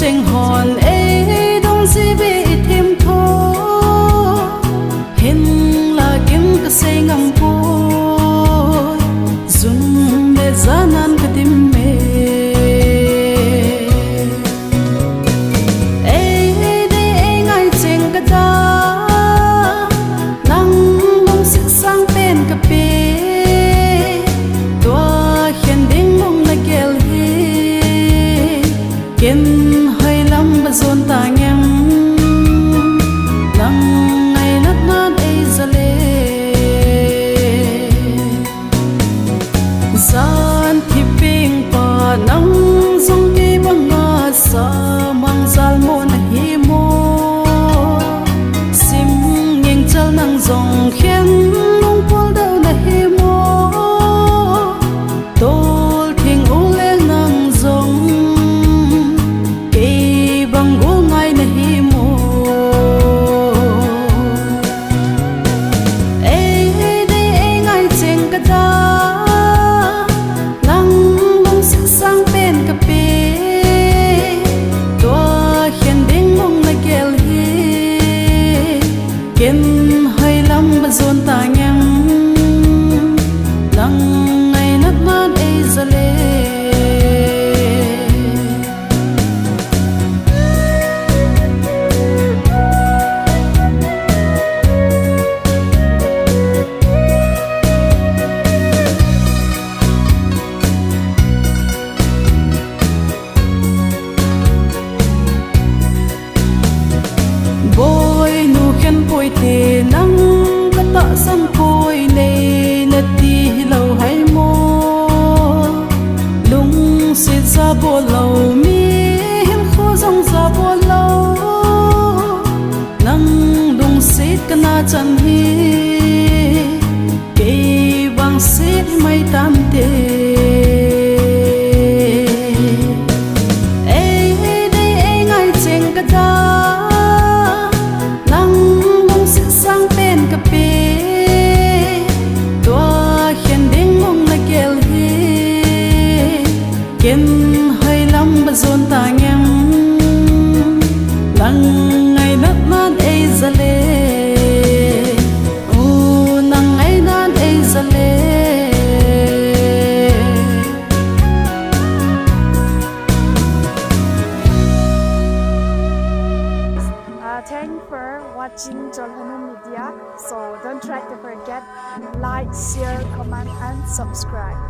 chênh hòn ấy đông si bị thêm thô hình là kiếm cái say ngầm côi dùng để giá nan cái tim mê ấy đi ấy ngay chênh cái đó nắng mong sự sang bên cái bê tua khen đinh mong là kêu hi kiến hơi lắm bà dồn ta nhắm nắng ngày nát nát ấy ra lê gian thì bình bà nắng dòng cây băng ngã xa mang zal môn hi mô sim nghiêng chal nắng dòng khen nông qual đâu là hi mô tol thing u lên nắng dòng cây băng u ngay là hi mô ấy đây ấy ngay trên cái đó lăng mong sự sang bên cà phê tua khen đinh mong là kêu hi kiến hơi lắm bà dồn ta nhắm lăng ngày nát nát ấy ra lê bôi nu khen bôi tê nắng cất tạ xăm côi này là ti lâu hay mô lung xịt ra bộ lâu mi hiếm khô rong ra bộ lâu nắng lung xịt cái na chân hi cây băng xịt mây tam tê ấy đây ấy ngay trên cái đó lăng mong sự sang bên cà phê tua khen đinh mong là kêu hi kiến hơi lắm bà dồn ta nhắm lăng ngày nát nát ấy ra lê nắng ngày nát ấy ra lê Thank you for watching Jolhanu Media. So don't try to forget like, share, comment, and subscribe.